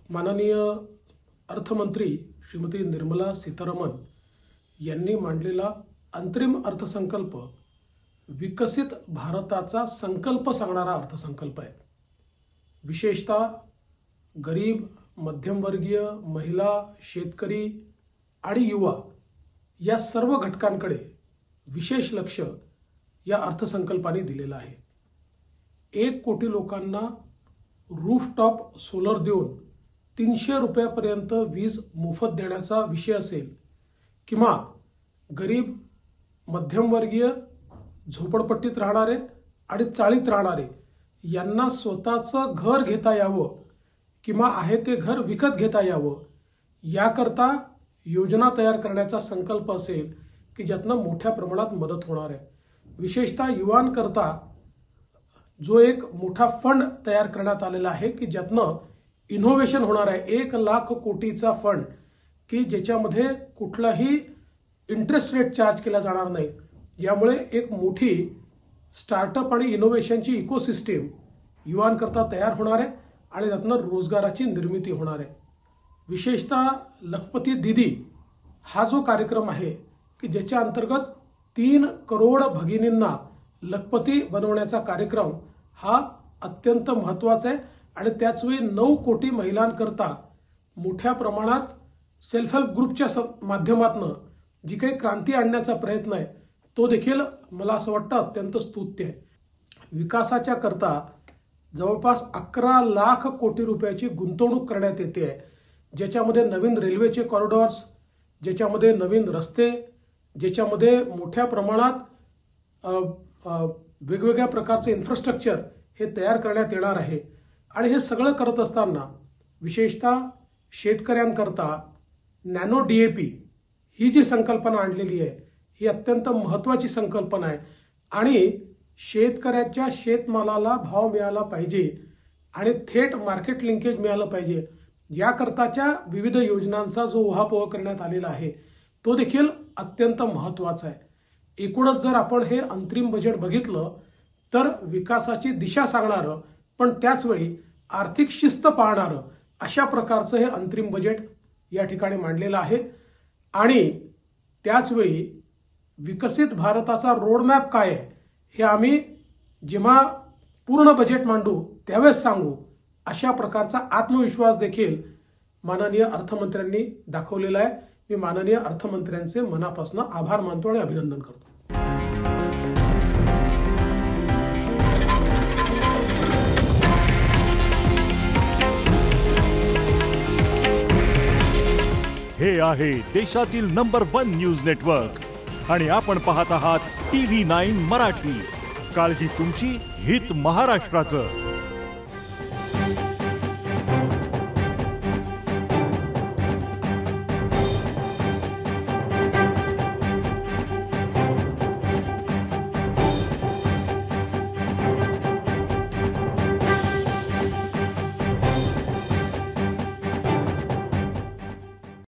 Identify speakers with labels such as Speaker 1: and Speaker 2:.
Speaker 1: माननीय अर्थमंत्री श्रीमती निर्मला सीतारामन यांनी मांडलेला अंतरिम अर्थसंकल्प विकसित भारताचा संकल्प सांगणारा अर्थसंकल्प आहे। विशेषतः गरीब, मध्यमवर्गीय, महिला, शेतकरी आणि युवा या सर्व घटकांकडे विशेष लक्ष या अर्थसंकल्पाने दिलेलं आहे। 1 कोटी लोकांना रूफटॉप सोलर देऊन 300 रुपयापर्यंत वीज मोफत देण्याचा विषय असेल, किंवा गरीब, मध्यमवर्गीय, झोपडपट्टीत राहणारे आणि चाळीत राहणारे यांना स्वतःचं घर घेता यावं किंवा आहे ते घर विकत घेता यावं याकरता योजना तयार करण्याचा संकल्प असेल की ज्यातनं मोठ्या प्रमाणात मदत होणार आहे। विशेषतः युवांकरता जो एक मोठा फंड तयार करण्यात आलेला आहे की ज्यातनं इनोव्हेशन होणार आहे। 1 लाख कोटीचा फंड की ज्याच्यामध्ये कुठलाही इंटरेस्ट रेट चार्ज केला जाणार नाही। यामुळे एक मोठी स्टार्टअप आणि इनोव्हेशनची इकोसिस्टीम युवांकरता तयार होणार आहे आणि त्यातनं रोजगाराची निर्मिती होणार आहे। विशेषतः लखपती दीदी हा जो कार्यक्रम आहे की ज्याच्या अंतर्गत 3 करोड भगिनींना लखपती बनवण्याचा कार्यक्रम हा अत्यंत महत्त्वाचा आहे आणि त्याचवेळी 9 कोटी महिलांकरता मोठ्या प्रमाणात सेल्फ हेल्प ग्रुपच्या माध्यमातून जी काही क्रांती आणण्याचा प्रयत्न आहे तो देखील मला असं वाटतं अत्यंत स्तुत्य आहे। विकासाच्या करता जवळपास 11 लाख कोटी रुपयाची गुंतवणूक करण्यात येते आहे, ज्याच्यामध्ये नवीन रेल्वेचे कॉरिडॉर्स, ज्याच्यामध्ये नवीन रस्ते, ज्याच्यामध्ये मोठ्या प्रमाणात वेगवेगळ्या प्रकारचे इन्फ्रास्ट्रक्चर हे तयार करण्यात येणार आहे। आणि हे सगळं करत असताना विशेषतः शेतकऱ्यांकरता नॅनो DAP ही जी संकल्पना आणलेली आहे ही अत्यंत महत्त्वाची संकल्पना आहे आणि शेतकऱ्याच्या शेतमालाला भाव मिळाला पाहिजे आणि थेट मार्केट लिंकेज मिळालं पाहिजे याकरताच्या विविध योजनांचा जो उहापोह करण्यात आलेला आहे तो देखील अत्यंत महत्त्वाचा आहे। एकूणच जर आपण हे अंतरिम बजेट बघितलं तर विकासाची दिशा सांगणारं पण त्याचवेळी आर्थिक शिस्त पाळणारं अशा प्रकारचं हे अंतरिम बजेट या ठिकाणी मांडलेलं आहे। आणि त्याचवेळी विकसित भारताचा रोडमॅप काय आहे हे आम्ही जेव्हा पूर्ण बजेट मांडू त्यावेळेस सांगू अशा प्रकारचा आत्मविश्वास देखील माननीय अर्थमंत्र्यांनी दाखवलेला आहे। मी माननीय अर्थमंत्र्यांचे मनापासून आभार मानतो आणि अभिनंदन करतो।
Speaker 2: हे आहे देशातील नंबर 1 न्यूज नेटवर्क आणि आपण पाहत आहात TV9 मराठी। काळजी तुमची, हित महाराष्ट्राचं।